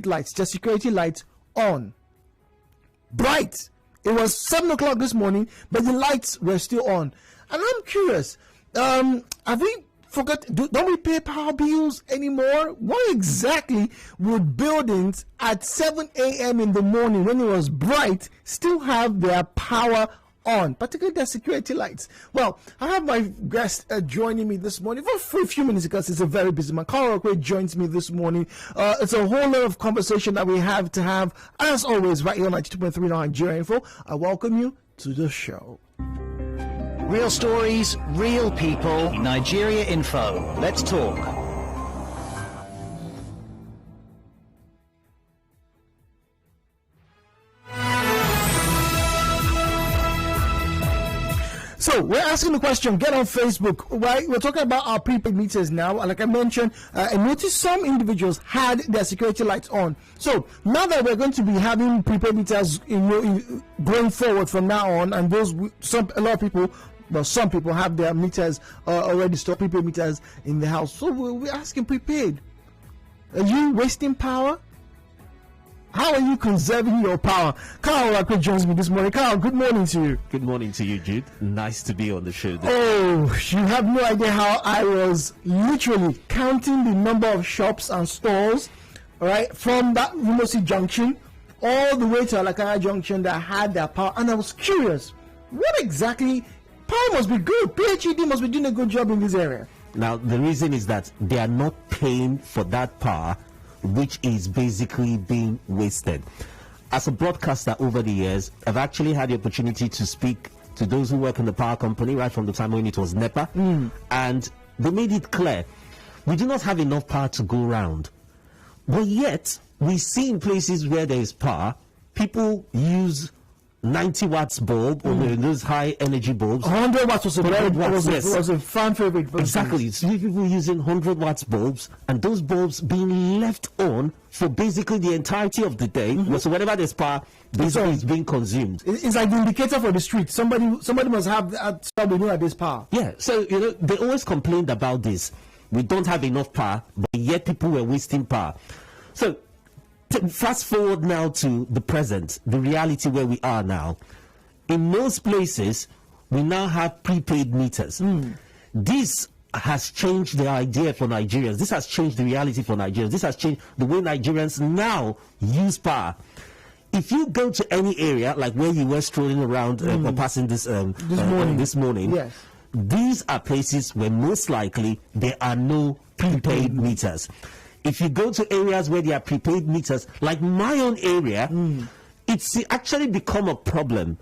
lights, the security lights on. Bright. It was 7 o'clock this morning, but the lights were still on. And I'm curious, have we forgot? Don't we pay power bills anymore? Why exactly would buildings at 7 a.m. in the morning, when it was bright, still have their power on, particularly the security lights? Well, I have my guest joining me this morning for a few minutes because it's a very busy man. Orakwue joins me this morning. It's a whole lot of conversation that we have to have, as always, right here on 92.3 Nigeria Info. I welcome you to the show. Real stories, real people. Nigeria Info. Let's talk. So we're asking the question, get on Facebook, right? We're talking about our prepaid meters now. Like I mentioned, I noticed some individuals had their security lights on. So now that we're going to be having prepaid meters going forward from now on, and a lot of people, well, some people have their meters already stored, prepaid meters in the house. So we're asking prepaid, are you wasting power? How are you conserving your power? Orakwue joins me this morning. Carl, good morning to you. Good morning to you, Jude. Nice to be on the show. Oh, you have no idea how I was literally counting the number of shops and stores, right, from that Rumosi Junction all the way to Alakaya Junction that had their power. And I was curious, what exactly? Power must be good. PHED must be doing a good job in this area. Now, the reason is that they are not paying for that power, which is basically being wasted. As a broadcaster over the years, I've actually had the opportunity to speak to those who work in the power company right from the time when it was NEPA, and they made it clear we do not have enough power to go around. But yet, we see in places where there is power, people use 90 watts bulb or those high energy bulbs. 100 watts was a fan favorite. Exactly. So people using 100 watts bulbs, and those bulbs being left on for basically the entirety of the day. So whenever there's power, basically it's being consumed. It's like the indicator for the street. Somebody must have that, so we know that there's power. Yeah. So they always complained about this. We don't have enough power, but yet people were wasting power. So fast forward now to the present, the reality where we are now. In most places, we now have prepaid meters. This has changed the idea for Nigerians. This has changed the reality for Nigerians. This has changed the way Nigerians now use power. If you go to any area, like where you were strolling around or passing this morning, yes, these are places where most likely there are no prepaid meters. If you go to areas where there are prepaid meters, like my own area, it's actually become a problem.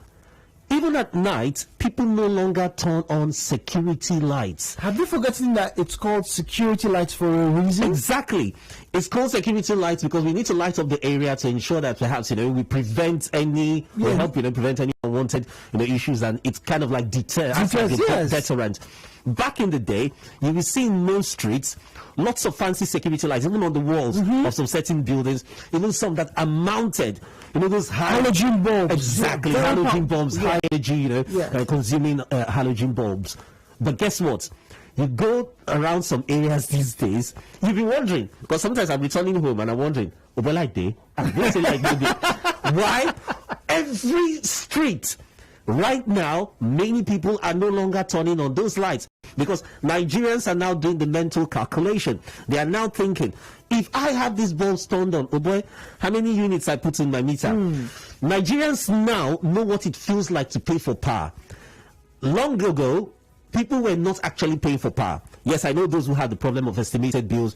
Even at night, people no longer turn on security lights. Have you forgotten that it's called security lights for a reason? Exactly. It's called security lights because we need to light up the area to ensure that perhaps, we prevent any, we help, prevent any unwanted, issues, and it's kind of like deterrent. Back in the day, you will see in most streets lots of fancy security lights, even on the walls of some certain buildings, even some that are mounted, those halogen bulbs. Exactly, halogen bulbs, high energy, consuming halogen bulbs. But guess what? You go around some areas these days, you'll be wondering, because sometimes I'm returning home and I'm wondering, why? Every street right now, many people are no longer turning on those lights because Nigerians are now doing the mental calculation. They are now thinking, if I have this bulb turned on, oh boy, how many units I put in my meter? Nigerians now know what it feels like to pay for power. Long ago, people were not actually paying for power. Yes, I know those who have the problem of estimated bills.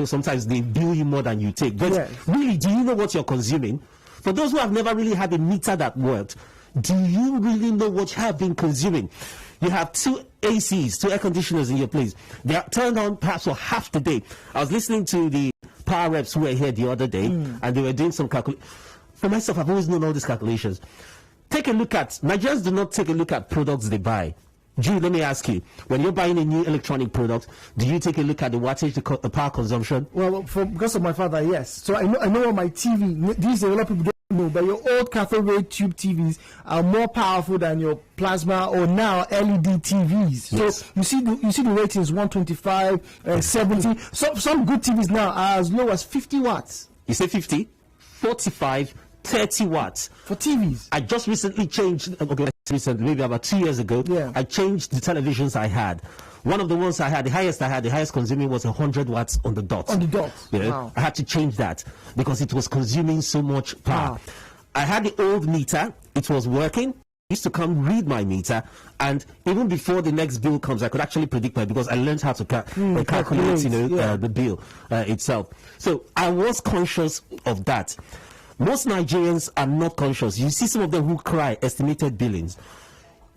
Sometimes they bill you more than you take. But really, do you know what you're consuming? For those who have never really had a meter that worked, do you really know what you have been consuming? You have two ACs, two air conditioners in your place. They are turned on perhaps for half the day. I was listening to the power reps who were here the other day, and they were doing some calculations. For myself, I've always known all these calculations. Nigerians do not take a look at products they buy. Jude, let me ask you, when you're buying a new electronic product, do you take a look at the wattage, the power consumption? Well, because of my father, yes. So I know on my TV, these a lot of people don't know, but your old cathode ray tube TVs are more powerful than your plasma or now LED TVs. Yes. So you see the ratings 125, 70. Some good TVs now are as low as 50 watts. You say 50, 45, 30 watts. For TVs? I just recently changed, maybe about 2 years ago, I changed the televisions I had. One of the ones I had, the highest consuming was 100 watts on the dot. On the dot. Wow. I had to change that because it was consuming so much power. Wow. I had the old meter, it was working. I used to come read my meter, and even before the next bill comes, I could actually predict because I learned how to calculate, the bill itself. So I was conscious of that. Most Nigerians are not conscious. You see some of them who cry estimated billings.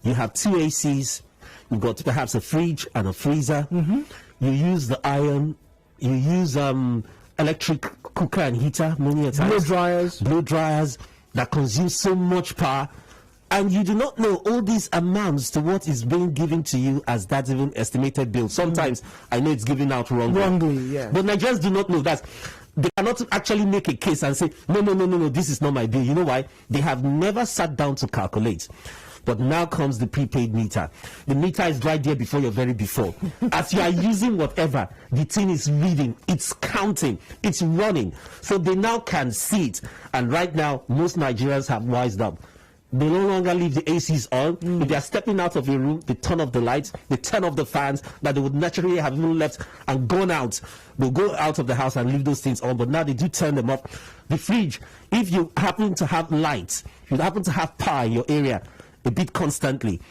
You have 2 ACs, you've got perhaps a fridge and a freezer. You use the iron, you use electric cooker and heater many a times. Blow dryers that consume so much power. And you do not know all these amounts to what is being given to you as that even estimated bill. Sometimes I know it's given out wrongly. Yeah. But Nigerians do not know that. They cannot actually make a case and say, no, this is not my bill. You know why? They have never sat down to calculate. But now comes the prepaid meter. The meter is right there before your very before. As you are using whatever, the thing is reading, it's counting, it's running. So they now can see it. And right now, most Nigerians have wised up. They no longer leave the ACs on. If they are stepping out of a room, they turn off the lights, they turn off the fans that they would naturally have even left and gone out. They'll go out of the house and leave those things on, but now they do turn them off. The fridge, if you happen to have lights, if you happen to have power in your area a bit constantly,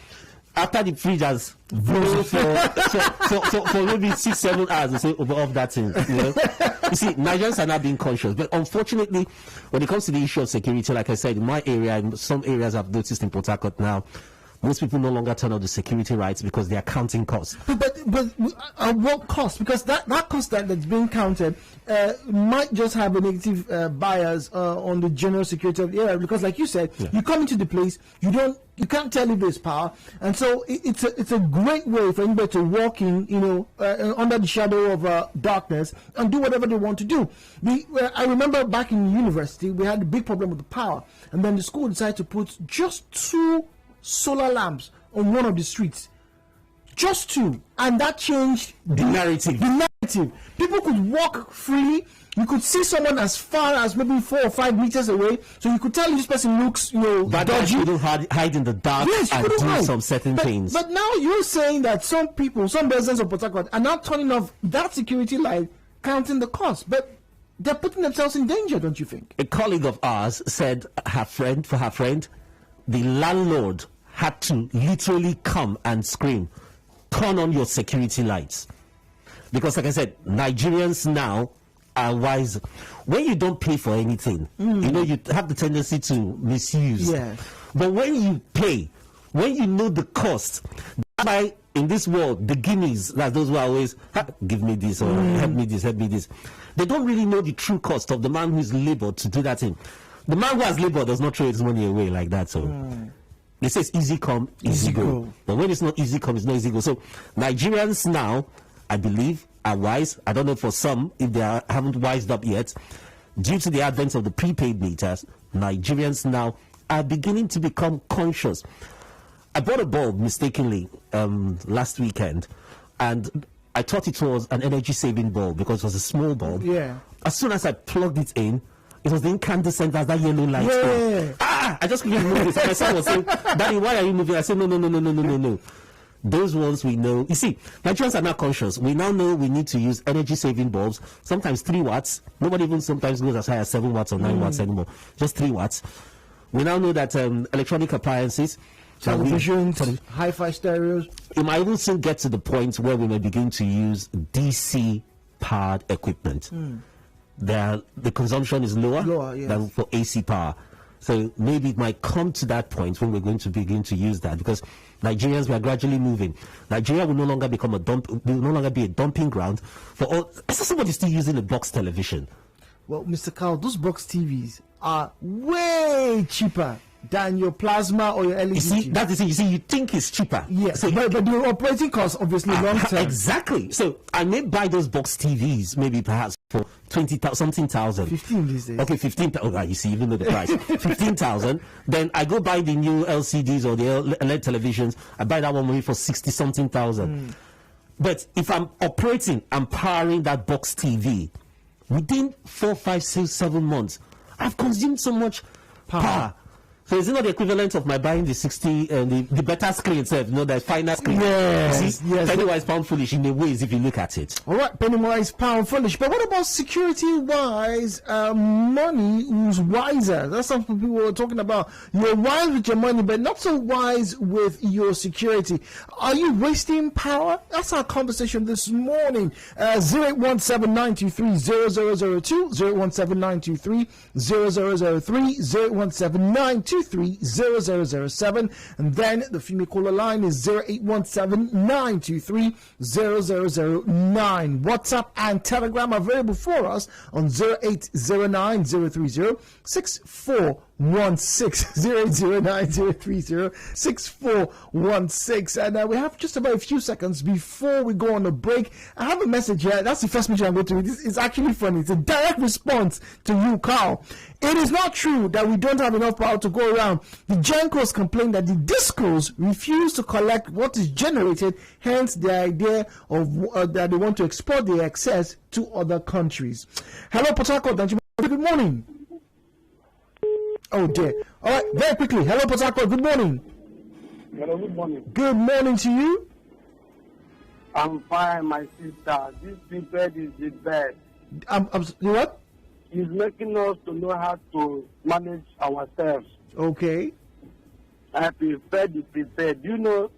after the fridge has blown for maybe 6-7 hours, they say, off that thing. You see, Nigerians are not being conscious. But unfortunately, when it comes to the issue of security, like I said, in my area, in some areas I've noticed in Port Harcourt now, most people no longer turn on the security lights because they are counting costs. But at what cost? Because that cost that's being counted might just have a negative bias on the general security of the area. Because, like you said, you come into the place, you can't tell if there's power, and so it's a great way for anybody to walk in, under the shadow of darkness and do whatever they want to do. I remember back in university, we had a big problem with the power, and then the school decided to put just 2 solar lamps on one of the streets. Just 2. And that changed the narrative. People could walk freely. You could see someone as far as maybe 4 or 5 meters away. So you could tell if this person looks, but dodgy. You don't hide in the dark and do some certain things. But now you're saying that some residents of Port Harcourt are now turning off that security light, counting the cost. But they're putting themselves in danger, don't you think? A colleague of ours said her friend, the landlord had to literally come and scream, turn on your security lights. Because, like I said, Nigerians now are wise. When you don't pay for anything, you have the tendency to misuse. Yeah. But when you pay, when you know the cost, that's why in this world, the guineas, like those who are always, give me this, or help me this. They don't really know the true cost of the man who's labored to do that thing. The man who has labored does not throw his money away like that. So they say it's easy come, easy go. But when it's not easy come, it's not easy go. So Nigerians now, I believe, are wise. I don't know for some if they haven't wised up yet. Due to the advent of the prepaid meters, Nigerians now are beginning to become conscious. I bought a bulb mistakenly last weekend, and I thought it was an energy-saving bulb because it was a small bulb. Yeah. As soon as I plugged it in, it was the incandescent as that yellow light. Yeah. I just couldn't move it. My son was saying, Daddy, why are you moving? I said, no. Those ones we know. You see, Nigerians are not conscious. We now know we need to use energy-saving bulbs, sometimes 3 watts. Nobody even sometimes goes as high as 7 watts or 9 watts anymore. Just 3 watts. We now know that electronic appliances, televisions, hi-fi stereos. It might even soon get to the point where we may begin to use DC-powered equipment. The consumption is lower than for AC power. So maybe it might come to that point when we're going to begin to use that, because Nigerians, we are gradually moving. Nigeria will no longer become will no longer be a dumping ground for all. Is somebody still using a box television? Well, Mr. Carl, those box TVs are way cheaper than your plasma or your LED. You see, that's the thing. You see, you think it's cheaper. Yes, so but the operating cost obviously long term. Exactly. So I may buy those box TVs maybe perhaps for 20,000. 15 these days. Okay, 15,000. Oh, you see, even though the price 15,000. Then I go buy the new LCDs or the LED televisions. I buy that one maybe for 60-something thousand. But if I'm operating and powering that box TV, within 4, 5, 6, 7 months, I've consumed so much power. So it's not the equivalent of my buying the 60 and the better screen itself, the final screen. Yes, yes. Pennywise pound foolish in a ways if you look at it. All right, Pennywise pound foolish. But what about security-wise? Money who's wiser? That's something people are talking about. You're wise with your money, but not so wise with your security. Are you wasting power? That's our conversation this morning. 08179230002, 08179230003, 08179230007, and then the female caller line is 0817-923-0009. WhatsApp and Telegram available for us on 0809-030-6416, 0809-030-6416. And we have just about a few seconds before we go on a break. I have a message here. That's the first message I'm going to read. It's actually funny. It's a direct response to you, Carl. It is not true that we don't have enough power to go around. The Gencos complain that the discos refuse to collect what is generated, hence the idea of that they want to export the excess to other countries. Hello, Port Harcourt. Good morning. Oh dear. All right, very quickly. Hello, Port Harcourt. Good morning. Hello, good morning. Good morning to you. I'm fine, my sister. This Prepaid is the best. What? He's making us to know how to manage ourselves. Okay. I prefer the Prepaid. You know,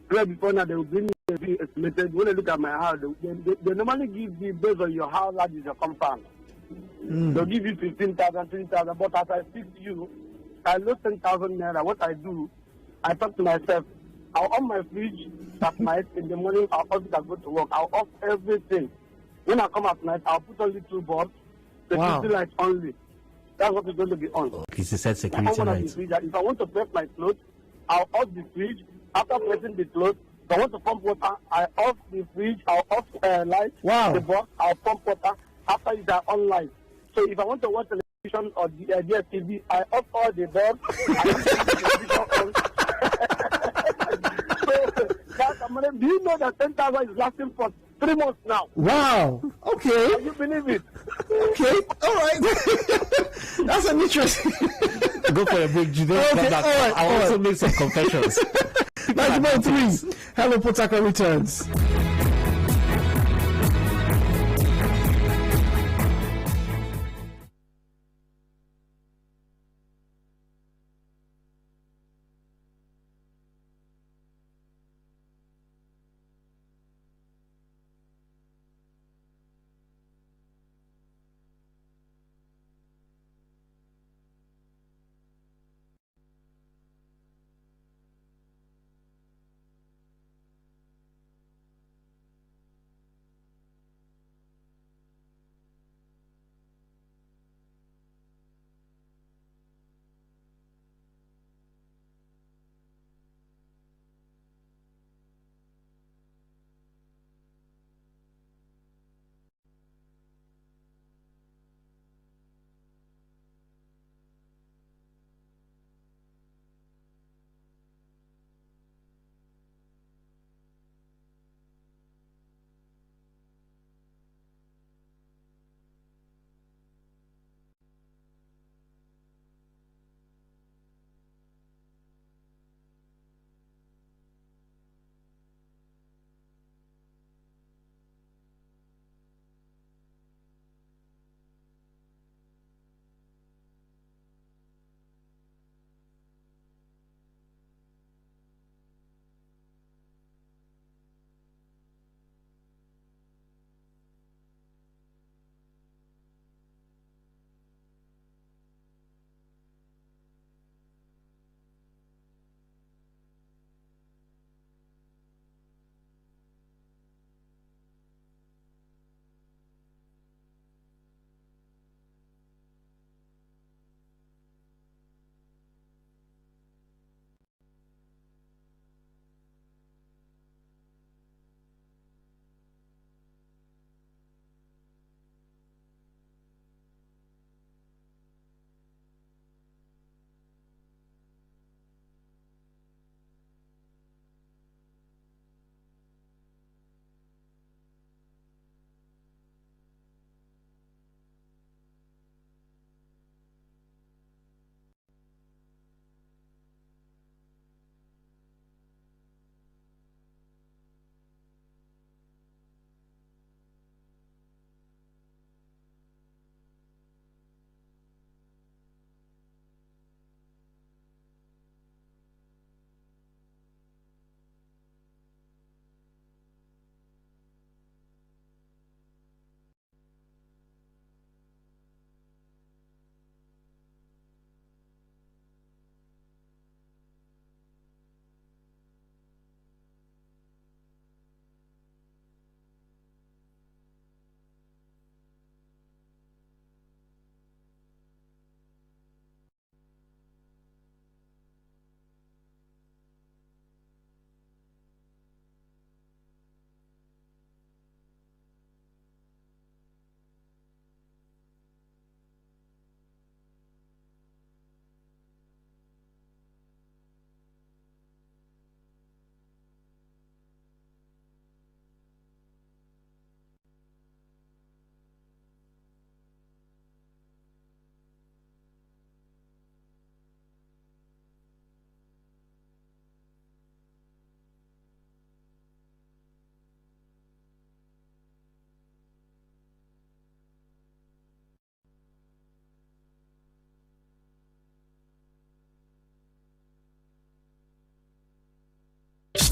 right before now they will bring me the estimated. When I look at my house, they normally give you based on your how large is your compound. They'll give you 15,000, 20,000. But as I speak to you, I lose 10,000 naira. What I do, I talk to myself. I'll on my fridge at night. In the morning, I'll off it. I go to work. I'll off everything. When I come at night, I'll put only 2 bulbs. Security lights only. That's what is going to be on. He said security lights. If I want to press my clothes, I'll off the fridge. After pressing the clothes, if I want to pump water, I off the fridge. I'll off lights. Wow. The box. I'll pump water. After it, I on lights. So if I want to watch television or the DSTV, I off all the bulbs. Do you know that 10,000 is lasting for 3 months now? Wow. Okay. Can you believe it? Okay. All right. That's an interesting. Go for a break, Jude. Okay. All right. I'll also make some confessions. 9.3. Hello, Port Harcourt returns.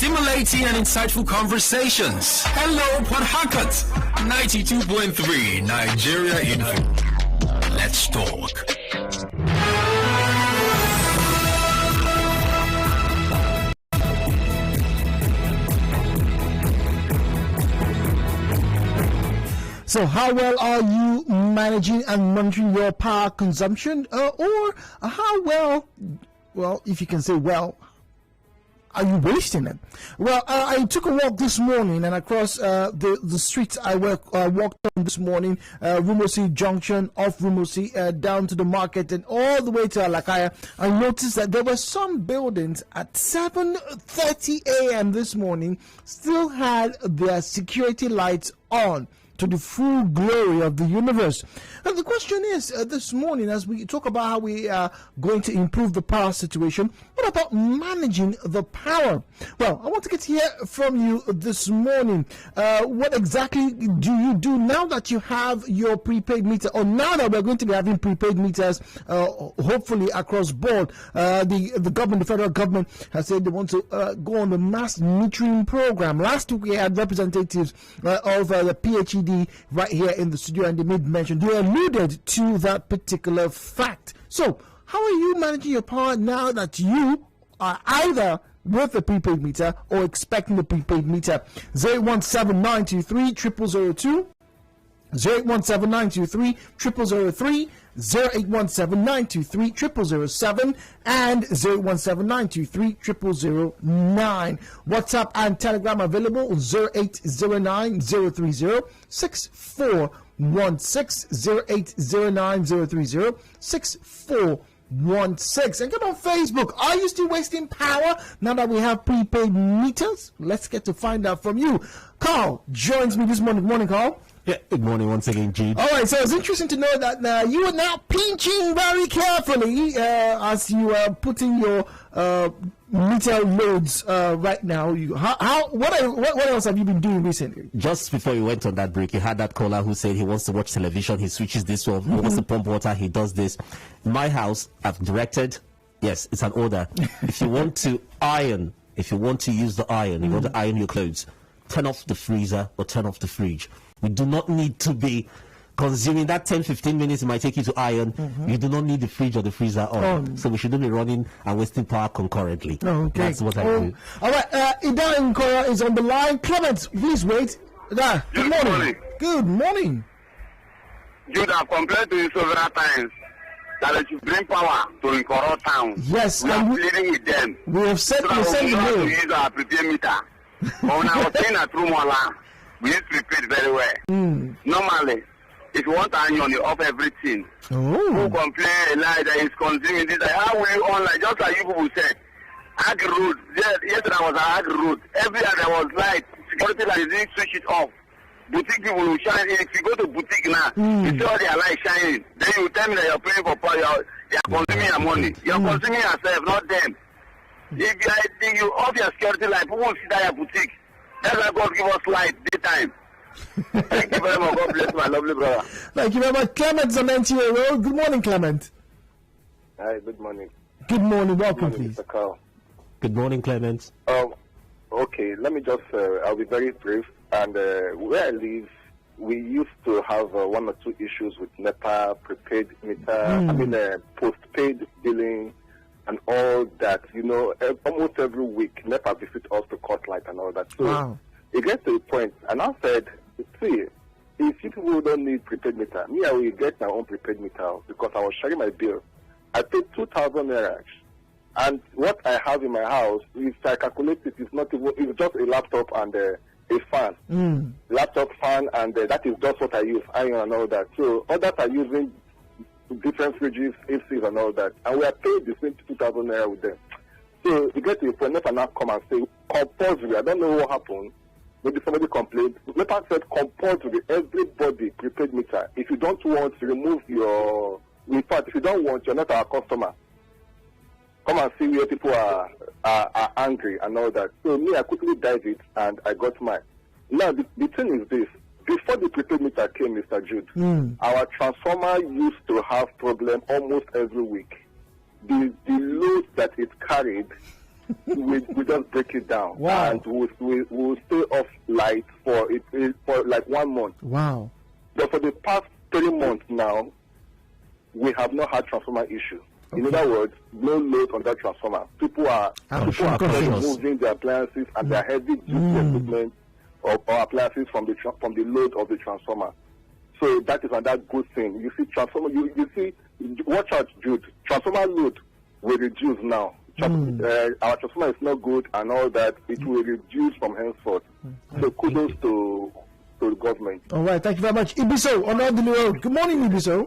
stimulating and insightful conversations. Hello, Port Harcourt. 92.3 Nigeria Info. Let's talk. So how well are you managing and monitoring your power consumption? Or how well, if you can say well, are you wasting it? Well, I took a walk this morning, and across the streets I walked on this morning, Rumosi Junction, off Rumosi, down to the market, and all the way to Alakaya. I noticed that there were some buildings at 7:30 a.m. this morning still had their security lights on, to the full glory of the universe. And the question is, this morning, as we talk about how we are going to improve the power situation, what about managing the power? Well, I want to get to hear from you this morning. What exactly do you do now that you have your prepaid meter, or now that we're going to be having prepaid meters, hopefully across board? The government, the federal government, has said they want to go on the mass metering program. Last week we had representatives of the PHED right here in the studio, and they made mention, they alluded to that particular fact. So how are you managing your power now that you are either with the prepaid meter or expecting the prepaid meter? 08179230002, 08179230003, 08179230007, and 08179230009. WhatsApp and Telegram available, 0809-030-6416, 0809-030-6416. And get on Facebook. Are you still wasting power now that we have prepaid meters? Let's get to find out from you. Carl joins me this morning. Good morning, Carl. Yeah, good morning once again, Jude. All right, so it's interesting to know that you are now pinching very carefully as you are putting your meter loads right now. What else have you been doing recently? Just before you went on that break, you had that caller who said he wants to watch television, he switches this off, he wants to pump water, he does this. In my house, I've directed, yes, it's an order. If you want to iron, if you want to use the iron, you want to iron your clothes, turn off the freezer or turn off the fridge. We do not need to be consuming that 10-15 minutes it might take you to iron. You do not need the fridge or the freezer on. So we shouldn't be running and wasting power concurrently. Okay. That's what I do. All right, Ida Nkora is on the line. Clement, please wait. Ida, good morning. Good morning. Jude, I've complained to you several times that they should bring power to Nkoro town. Yes, we are pleading with them. We have said so that we don't have to use our prepaid meter. But when I was staying at Rumola, we use prepaid very well. Normally, if you want to onion, you off everything. Who complain a lie that is consuming this? How will you online? Just like you people said, Ag Road. Yesterday I was at Ag Road. Every day there was light. Security light, they didn't switch it off. Boutique people will shine. If you go to boutique now, you see all their light shining. Then you tell me that you're paying for power. You're consuming your money. You're consuming yourself, not them. If you off your security light, people will see that your boutique. That's why God give us light daytime. Thank you very much. God bless my lovely brother. Thank you very much. Clement Zamenti Road. Good morning, Clement. Hi, good morning. Good morning. Welcome, good morning, please. Mr. Carl. Good morning, Clement. Okay, let me just, I'll be very brief. And where I live, we used to have one or two issues with NEPA, prepaid meter, postpaid billing, and all that. You know, almost every week, NEPA visit us to cut light and all that. So it gets to a point, and I said, see, if you people don't need prepaid meter, me, I will get my own prepaid meter because I was sharing my bill. I paid 2,000 naira. And what I have in my house, if I calculate it, it's not even, it's just a laptop and a fan. Laptop, fan, and that is just what I use, iron and all that. So others are using different fridges, ACs and all that. And we are paid the same 2,000 naira with them. So you get to a point, NEPA now come and say, compulsory, I don't know what happened. Maybe somebody complained. NEPA said compulsory, everybody prepaid meter. If you don't want to remove your, in fact, if you don't want, you're not our customer. Come and see where people are angry and all that. So me, I quickly dived it and I got mine. Now, the thing is this. Before the prepaid meter came, Mr. Jude, our transformer used to have problem almost every week. The load that it carried we just break it down. Wow. And we'll stay off light for like 1 month. Wow. But for the past 3 months now, we have not had transformer issue. In other words, no load on that transformer. People are moving their appliances and their heavy duty equipment or appliances from the load of the transformer. So that is another good thing. You see, transformer. You see, watch out, Jude. Transformer load will reduce now. Our transformer is not good and all that. It will reduce from henceforth. So kudos to the government. All right, thank you very much. Ibiso on Ordinary Road. Good morning, Ibiso.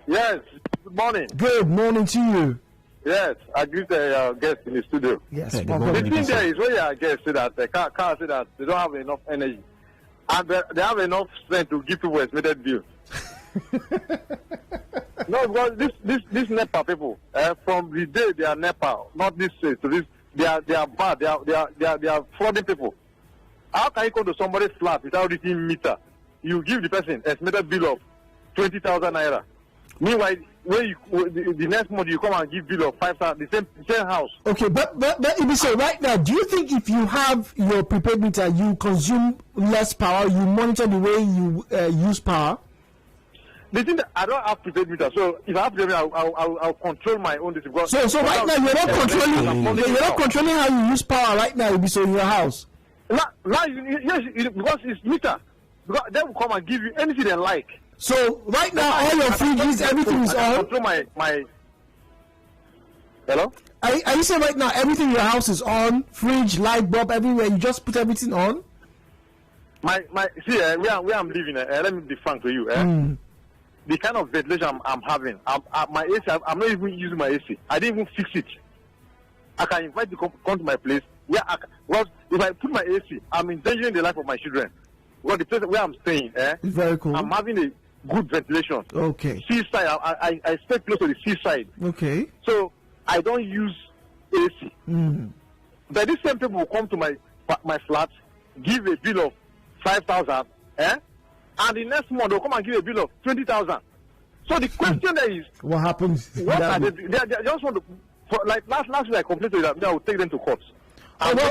Yes, good morning. Good morning to you. Yes, I greet the guest in the studio. Yes, Hey, good welcome. The morning. thing there is where your guests say that the car say that they don't have enough energy. And they have enough strength to give people estimated bill. No, because this NEPA people, from the day they are NEPA, not this to this, they are bad. They are frauding people. How can you go to somebody's flat without reading meter? You give the person estimated bill of 20,000 naira. Meanwhile, the next month you come and give bill of 5,000, the same house. Okay, but Ibiso, right now, do you think if you have your prepaid meter, you consume less power, you monitor the way you use power? The thing that I don't have prepaid meter, so if I have prepaid meter, I'll control my own distribution. So right now you're not controlling how you use power right now, Ibiso, in your house. Now yes, because it's meter. Because they will come and give you anything they like. So right now all your fridges, everything is I on. control my. Hello. Are you saying right now everything in your house is on? Fridge, light bulb, everywhere. You just put everything on. My see where I'm living. Let me be frank to you. The kind of ventilation I'm having, my AC. I'm not even using my AC. I didn't even fix it. I can invite you to come to my place. Well, if I put my AC, I'm endangering the life of my children. Well, the place where I'm staying, It's very cool. I'm having a good ventilation. Okay. Seaside, I stay close to the seaside. Okay. So I don't use AC. But these same people will come to my flat, give a bill of 5,000, and the next month they'll come and give a bill of 20,000. So the question there is, What happens? what are they? They just want to, like last week I complained to them that I will take them to court. You have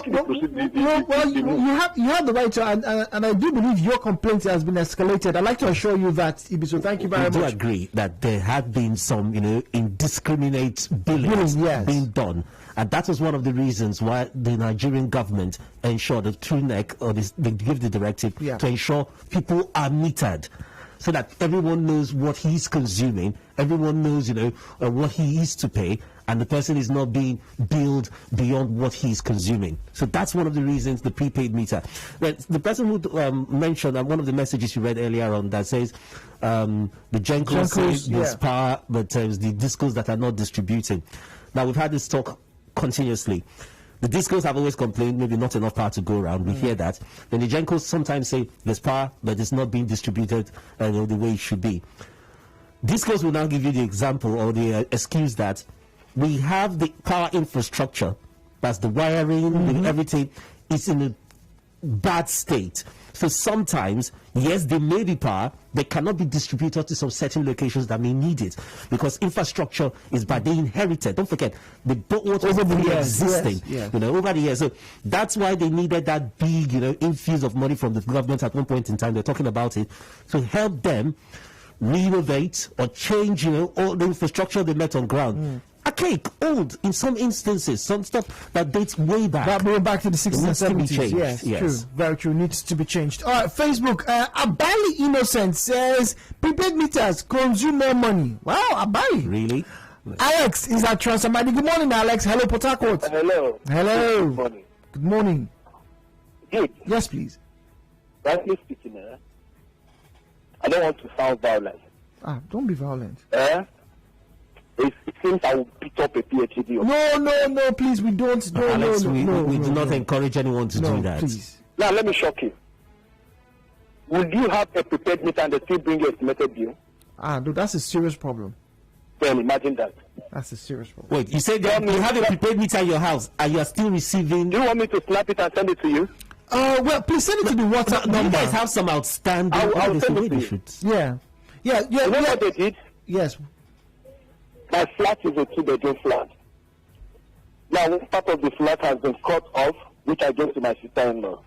the right to, and I do believe your complaint has been escalated. I'd like to assure you that, Ibiso. Thank you very much. I do agree that there have been some, indiscriminate billings being done. And that was one of the reasons why the Nigerian government ensured the true neck, or they give the directive to ensure people are metered, so that everyone knows what he's consuming, everyone knows, what he is to pay, and the person is not being billed beyond what he's consuming. So that's one of the reasons, the prepaid meter. The person who mentioned one of the messages you read earlier on that says the Gencos says there's power, but there's the discos that are not distributing. Now, we've had this talk continuously. The discos have always complained maybe not enough power to go around. We hear that. Then the Gencos sometimes say there's power, but it's not being distributed the way it should be. Discos will now give you the example or the excuse that we have the power infrastructure, that's the wiring, everything, is in a bad state. So sometimes, yes, there may be power, they cannot be distributed to some certain locations that may need it, because infrastructure is by they inherited. Don't forget, they bought what was already existing, over the years. So that's why they needed that big, infuse of money from the government at one point in time. They're talking about it to help them renovate or change, all the infrastructure they met on ground. Archaic, old, in some instances, some stuff that dates way back. That going back to the 60s and 70s. Yes, true. Very true. Needs to be changed. All right, Facebook. Abali Innocent says prepaid meters consume more money. Wow, Abali. Really? Alex is at Transamadi. Good morning, Alex. Hello, Port Harcourt. Hello. Hello. Good morning. Good morning. Good. Yes, please. Rightly speaking, I don't want to sound violent. Don't be violent. It seems I will beat up a PhD. No, please, we don't. No, Alex, we do not no. encourage anyone to do that. Please. Now, let me shock you. Would you have a prepaid meter and they still bring you estimated bill? No, that's a serious problem. Then imagine that. That's a serious problem. Wait, you said that you have a prepaid meter in your house and you are still receiving. Do you want me to snap it and send it to you? Well, please send it to the WhatsApp number. You guys have some outstanding. I'll send it to you. Yeah. You know what they did? Yes. My flat is a 2-bedroom flat. Now, one part of the flat has been cut off, which I gave to my sister-in-law.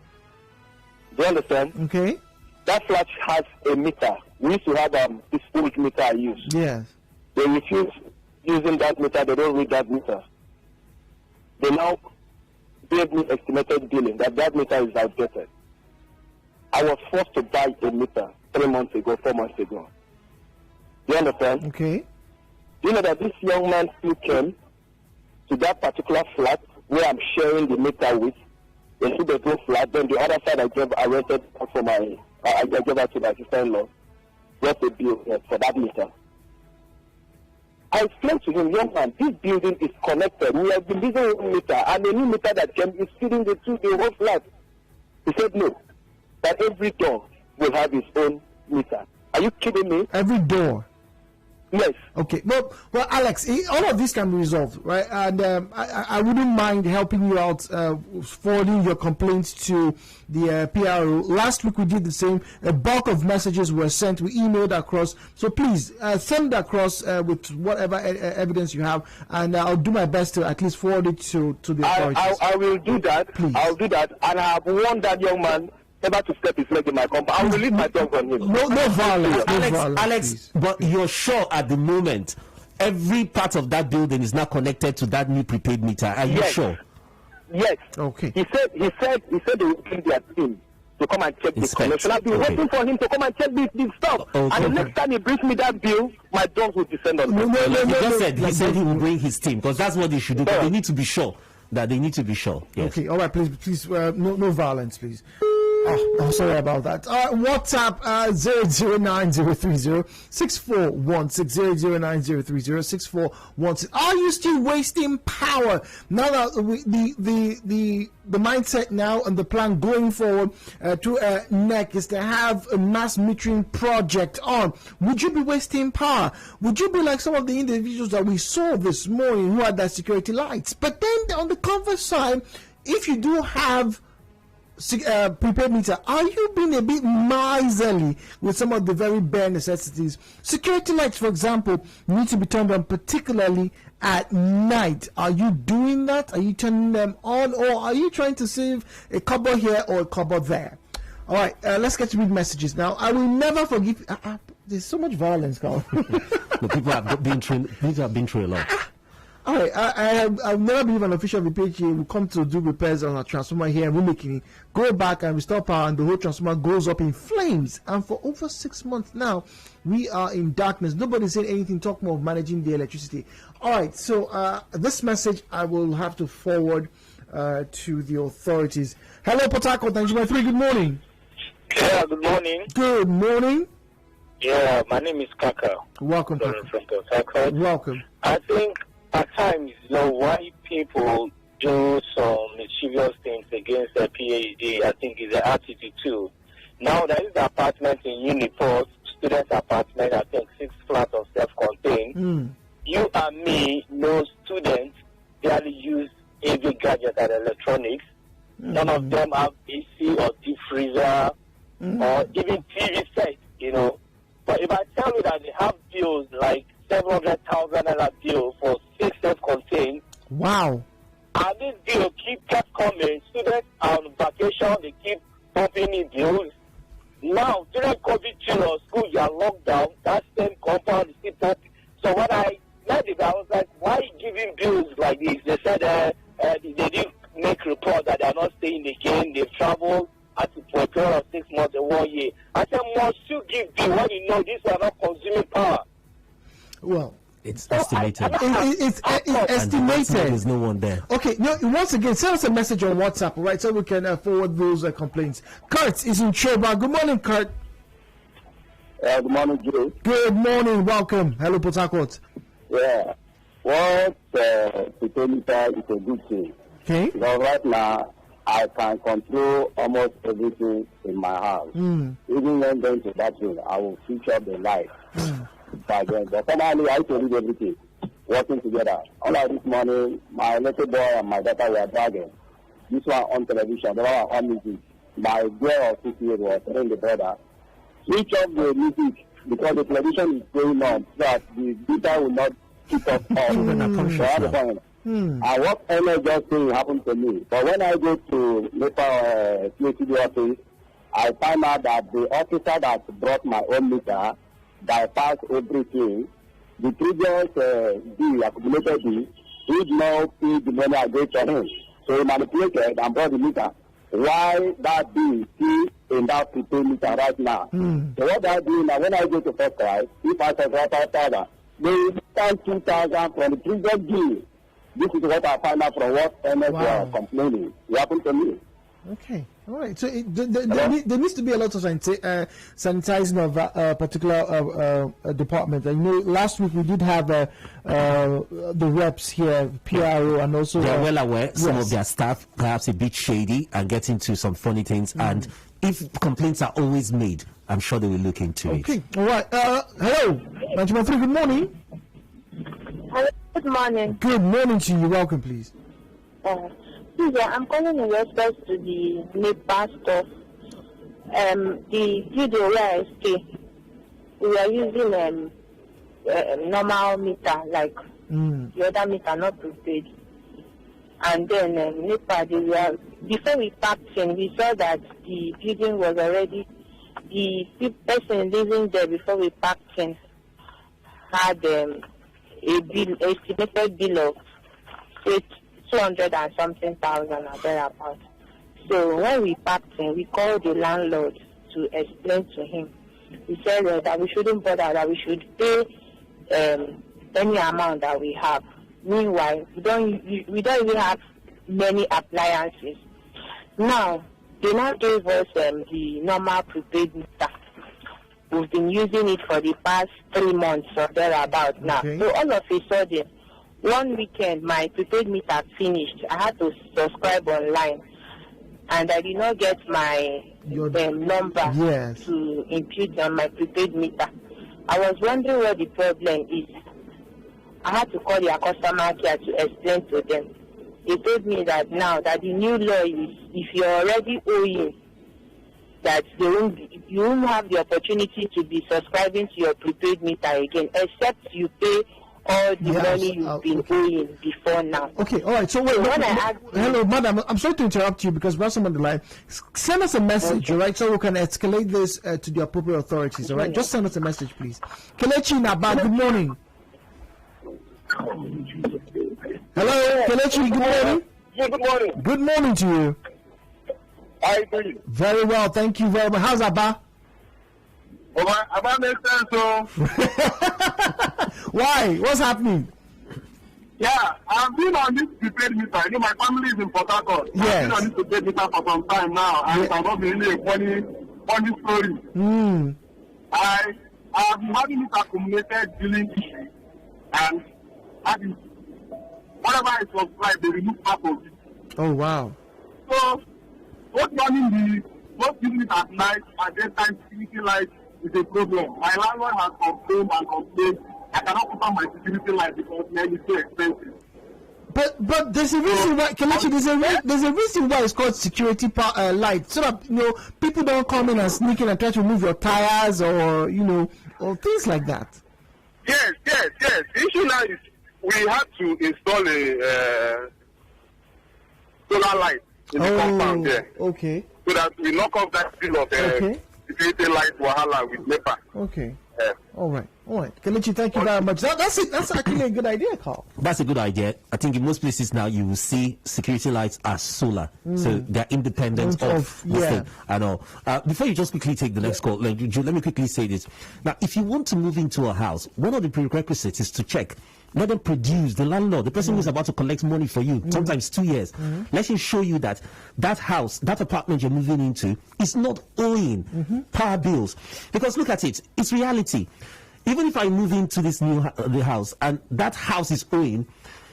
Do you understand? Okay. That flat has a meter. We used to have this old meter I use. Yes. They refuse using that meter. They don't read that meter. They now gave me estimated billing that meter is outdated. I was forced to buy a meter 4 months ago. Do you understand? Okay. Do you know that this young man still came to that particular flat where I'm sharing the meter with, the 2-bedroom flat, then the other side I rented for I gave that to my sister-in-law, just a bill for that meter. I explained to him, young man, this building is connected. We have been using one meter, and a new meter that came is feeding the whole flat. He said no, that every door will have its own meter. Are you kidding me? Every door. Yes. Okay. Well, Alex, all of this can be resolved, right? And I wouldn't mind helping you out, forwarding your complaints to the PRO. Last week we did the same. A bulk of messages were sent. We emailed across. So please send across with whatever evidence you have, and I'll do my best to at least forward it to the authorities. I will do that. Please. I'll do that, and I have warned that young man never to step his leg in my compound. I will release my dog on him. No violence. Alex, please. but you're sure at the moment every part of that building is not connected to that new prepaid meter? Are you sure? Yes. Okay. He said they will bring their team to come and check the connection. I've been waiting for him to come and check this stuff. Okay. And the next time he brings me that bill, my dogs will descend on him. He said he will bring his team, because that's what they should do. But they need to be sure. Yes. Okay. All right. Please. No violence, please. Oh, I'm sorry about that. WhatsApp 009064160093030. Are you still wasting power? Now that the mindset now and the plan going forward to NEC is to have a mass metering project on. Would you be wasting power? Would you be like some of the individuals that we saw this morning who had that security lights? But then on the converse side, if you do have prepaid meter, are you being a bit miserly with some of the very bare necessities? Security lights, for example, need to be turned on particularly at night. Are you doing that? Are you turning them on, or are you trying to save a cupboard here or a cupboard there? All right, let's get to read messages now. I will never forgive. There's so much violence, Carl. People have been through a lot. All right, I've never believed an official of the PHA will come to do repairs on a transformer here and we're making it go back and restore power, and the whole transformer goes up in flames. And for over 6 months now, we are in darkness. Nobody said anything, talk more of managing the electricity. All right, so this message I will have to forward to the authorities. Hello, Port Harcourt, 93. Good morning. Yeah, good morning. Good morning. Yeah, my name is Kaka. Welcome, Kaka. From Port Harcourt. Welcome. I think at times, why people do some mischievous things against the PhD, I think is the attitude too. Now, there is an apartment in Uniport, student apartment, I think 6 flats of self-contained. You and me know students barely use every gadget and electronics. None of them have AC or deep freezer or even TV set, But if I tell you that they have bills like 700,000 bill for 6 self-contained. Wow. And this bill kept coming. Students are on vacation, they keep pumping in bills. Now, during COVID-19 school, you are locked down. That same compound is still pumping. So when I met it, I was like, why are you giving bills like this? They said they didn't make report that they are not staying again. They've traveled for a period of 6 months or 1 year. I said, must you give bill when you know these are not consuming power? Well, it's estimated. It's estimated. There's no one there. Okay, now once again, send us a message on WhatsApp, right, so we can forward those complaints. Kurt is in Choba. Good morning, Kurt. Good morning, Jude. Good morning. Welcome. Hello, Port Harcourt. Yeah. What prepaid meter is a good thing. Okay. Because right now, I can control almost everything in my house. Even when going to that room, I will switch off the light. But finally, I can read everything, working together. Unlike this morning, my little boy and my daughter were dragging. This one on television, the other one on music. My girl of 6 years was telling the brother, switch off the music because the television is going on so that the meter will not keep up on. And what NS just thing happened to me. But when I go to NEPA PhD office, I find out that the officer that brought my own meter bypassed everything. The previous bill, accumulated bill, he did not pay the money I gave to him. So he manipulated and brought the meter. Why that bill is still in that prepaid meter right now? So what I do now, when I go to First Price, if I subtract 5,000, they return 2,000 from the previous bill. This is what I find out from what MS were complaining. It happened to me. Okay, all right. So there needs to be a lot of sanitizing of a particular department. And last week we did have the reps here, PRO, and also they are well aware some of their staff perhaps a bit shady and get into some funny things. And if complaints are always made, I'm sure they will look into it. Okay, all right. Hello, 91.3. Good morning. Hello, good morning. Good morning to you. Welcome, please. I'm calling in respect to the NEPA stuff. The video where I stay, we are using normal meter, like the other meter, not prepaid. And then NEPA, before we packed in, we saw that the building was already, the person living there before we packed in had a bill, estimated bill of 200 and something thousand or thereabout. So when we packed in, we called the landlord to explain to him. He said that we shouldn't bother, that we should pay any amount that we have. Meanwhile, we don't even have many appliances. Now, they now gave us the normal prepaid meter. We've been using it for the past 3 months or thereabout now. Okay. So all of a sudden, one weekend, my prepaid meter finished. I had to subscribe online, and I did not get my number to impute on my prepaid meter. I was wondering what the problem is. I had to call their customer care to explain to them. They told me that now that the new law is, if you're already owing, that you won't have the opportunity to be subscribing to your prepaid meter again, except you pay all the money you've been owing before now. Okay, all right. So wait, hello, madam. I'm sorry to interrupt you because we're on the line. Send us a message, all right, so we can escalate this to the appropriate authorities, all right? Just send us a message, please. Kelechi Naba, good morning. Hello, Kelechi, good morning. Yeah, good morning. Good morning to you. How are you doing? Very well, thank you very much. How's Abba? Abba makes sense, so. Why? What's happening? Yeah, I've been on this prepaid meter. You know, my family is in Port Harcourt. Yes. I've been on this prepaid meter for some time now, and it's not really a funny story. I've been having this accumulated billing issue, and whatever I subscribe, they remove half of it. Oh, wow. So, both using it at night and daytime security light is a problem. My landlord has complained. I cannot put on my security light because man, it's so expensive. But there's a reason why, Kelechi, there's a reason why it's called security light, so that people don't come in and sneak in and try to remove your tires or or things like that. Yes. The issue now is we had to install a solar light in the compound there. Okay. So that we knock off that bill of security light wahala with NEPA. Okay. All right. Kelechi, thank you very much. That's it. That's actually a good idea, Carl. That's a good idea. I think in most places now you will see security lights as solar, so they're independent of the thing. I know. Before you just quickly take the next call, let me quickly say this. Now, if you want to move into a house, one of the prerequisites is to check. Let them produce, the landlord, the person who's about to collect money for you, sometimes 2 years. Let him show you that house, that apartment you're moving into is not owing power bills. Because look at it, it's reality. Even if I move into this the house and that house is owing,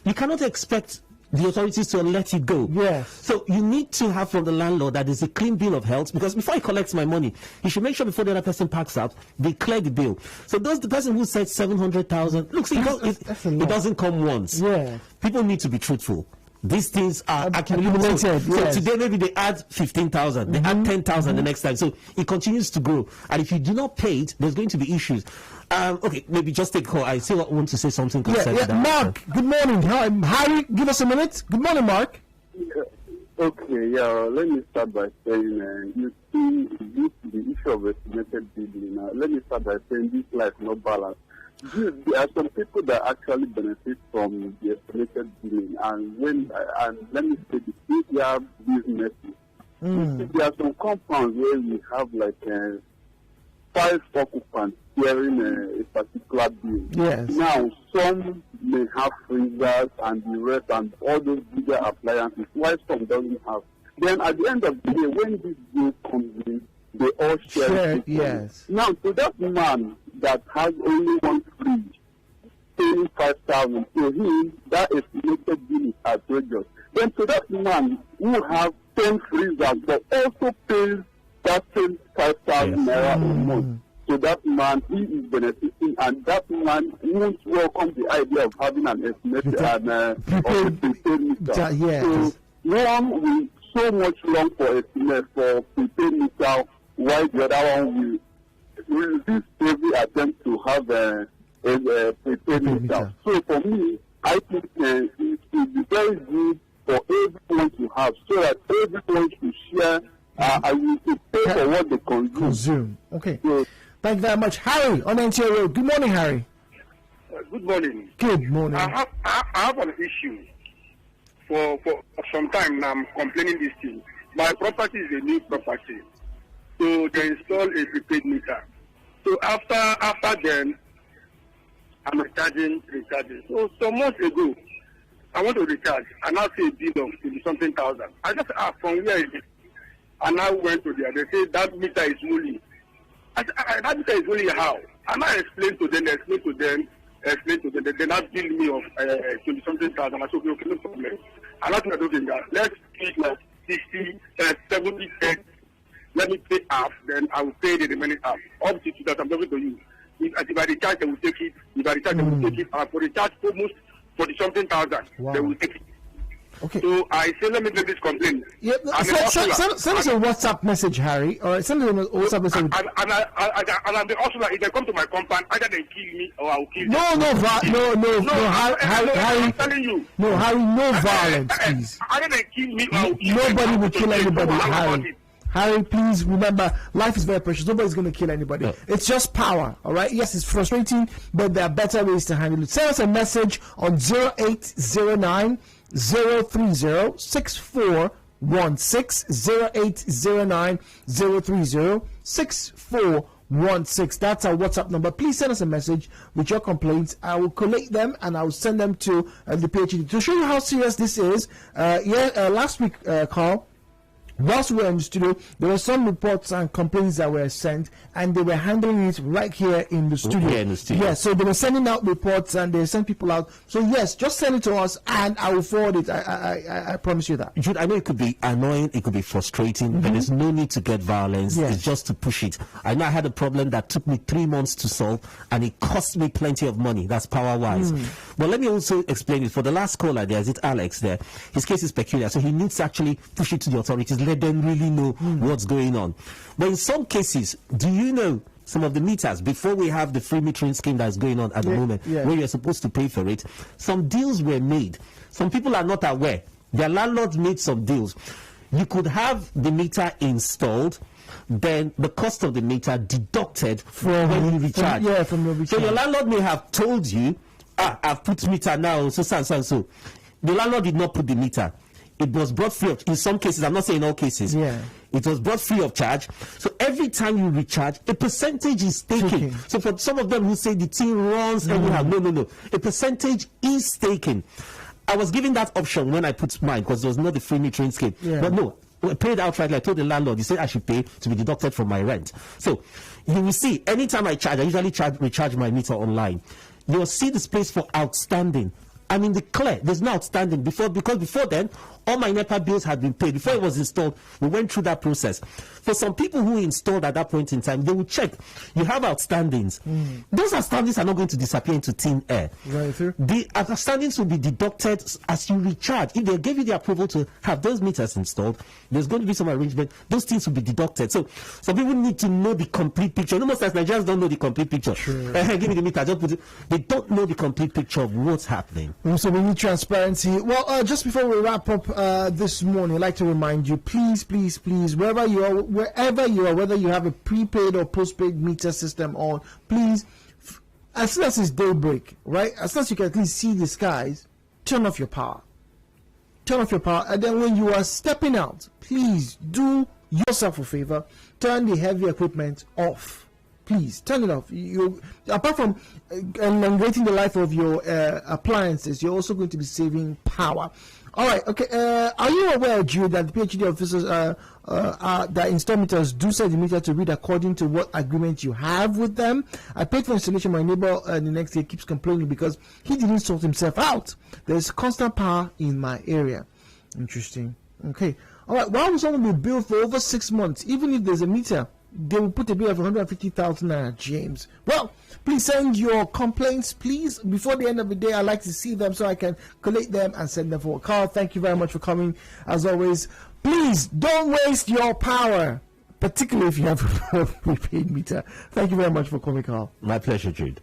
you cannot expect the authorities to let it go. Yes. So you need to have from the landlord that there's a clean bill of health, because before he collects my money, he should make sure before the other person packs out, they clear the bill. So the person who said 700,000, look, see, it doesn't come once. Yeah. People need to be truthful. these things are accumulated. So Yes. today maybe they add 15,000, they add 10,000 the next time. So it continues to grow. And if you do not pay it, there's going to be issues. Okay, maybe just take a call. I still want to say something concerning that. Mark, good morning. Harry, give us a minute. Good morning, Mark. Okay, let me start by saying, you see, the issue of estimated bidding. Let me start by saying this life not balanced. There are some people that actually benefit from the estimated billing, and let me say the media businesses. There are some compounds where we have like 5 occupants sharing a particular bill. Yes. Now, some may have freezers and the rest and all those bigger appliances, while some doesn't have. Then at the end of the day, when this bill comes in, they all share it. Yes. Now, to that man that has only one fridge, paying 5,000, to him, that estimated bill is outrageous. Then to that man who have 10 freezers, but also pays that same 5,000 naira a month, so that man, he is benefiting, and that man won't welcome the idea of having an estimated prepaid meter. Yes. So one will so much long for estimate for prepaid meter, while the other one will resist every attempt to have a prepaid meter. So for me, I think it would be very good for everyone to have, so that everyone should share and you pay for what they consume. Okay. So, thank you very much. Harry on NTA Road. Good morning, Harry. Good morning. Good morning. I have an issue for some time now. I'm complaining this thing. My property is a new property. So they install a prepaid meter. So after then, I'm recharging. So some months ago, I want to recharge. I now see a bill of something thousand. I just asked from where is it? And I went to there. They say that meter is only. That meter is only how? And I explained to them. They now bill me of 20-something thousand. I said, okay, no problem. And that's what I'm doing. Let's keep like 60, 70 cents. Let me pay half, then I will pay the remaining half. Up to that, I'm talking to you. If I recharge, they will take it. If I recharge, they will take it. For recharge, almost 40-something thousand, they will take it. Okay. So I say, let me make this complaint. Yeah, send us a WhatsApp message, Harry. All right, send us a WhatsApp message. And I'm the also like, if they come to my compound, either they kill me or I will kill them. Harry. I'm telling you. No, Harry, no violence, please. Either they kill me or I will kill Nobody them. will kill anybody, Harry. Harry, please remember, life is very precious. Nobody's going to kill anybody. No. It's just power, all right? Yes, it's frustrating, but there are better ways to handle it. Send us a message on 0809 030 6416 0809 030 6416. That's our WhatsApp number. Please send us a message with your complaints. I will collate them and I will send them to the PhD. To show you how serious this is, last week, Carl, whilst we were in the studio, there were some reports and complaints that were sent, and they were handling it right here in the studio. Yes, so they were sending out reports and they sent people out. So yes, just send it to us and I will forward it. I promise you that. Jude, I know it could be annoying, it could be frustrating, but there's no need to get violence. Yes. It's just to push it. I know I had a problem that took me 3 months to solve, and it cost me plenty of money. That's power-wise. But let me also explain it. For the last caller there, is it Alex there? His case is peculiar, so he needs to actually push it to the authorities. Let them really know what's going on. But in some cases, do you know some of the meters, before we have the free metering scheme that's going on at the moment, where you're supposed to pay for it, some deals were made. Some people are not aware. Their landlords made some deals. You could have the meter installed, then the cost of the meter deducted from when you recharge. From your recharge. So your landlord may have told you, I've put meter now, so. The landlord did not put the meter. It was brought free of, in some cases, I'm not saying all cases. It was brought free of charge. So every time you recharge, a percentage is taken. So for some of them who say the thing runs anyhow, no. A percentage is taken. I was given that option when I put mine, because there was not the free metering scheme. But no, I paid outright. I told the landlord, he said I should pay to be deducted from my rent. So you will see, anytime I charge, I usually recharge my meter online. You'll see the space for outstanding. I'm in the clear. There's no outstanding because before then, all my NEPA bills had been paid. Before it was installed, we went through that process. For some people who installed at that point in time, they will check. You have outstandings. Those outstandings are not going to disappear into thin air. Right, sir. The outstandings will be deducted as you recharge. If they gave you the approval to have those meters installed, there's going to be some arrangement. Those things will be deducted. So some people need to know the complete picture. Most times Nigerians don't know the complete picture. Sure. Give me the meter. Just put it. They don't know the complete picture of what's happening. So we need transparency. Well, just before we wrap up this morning, I'd like to remind you, please, wherever you are, whether you have a prepaid or postpaid meter system on, please, as soon as it's daybreak, right? As soon as you can at least see the skies, turn off your power. And then when you are stepping out, please do yourself a favor, turn the heavy equipment off. Please turn it off. You, apart from elongating the life of your appliances, you're also going to be saving power. All right. Okay. Are you aware, Jude, that the PhD officers that install meters do set the meter to read according to what agreement you have with them? I paid for installation. My neighbor the next day keeps complaining because he didn't sort himself out. There's constant power in my area. Interesting. Okay. All right. Why would someone be billed for over 6 months, even if there's a meter? They will put a bill of 150,000 naira, James. Well, please send your complaints, please. Before the end of the day, I'd like to see them so I can collate them and send them for a call. Thank you very much for coming. As always, please don't waste your power, particularly if you have a prepaid meter. Thank you very much for coming, Carl. My pleasure, Jude.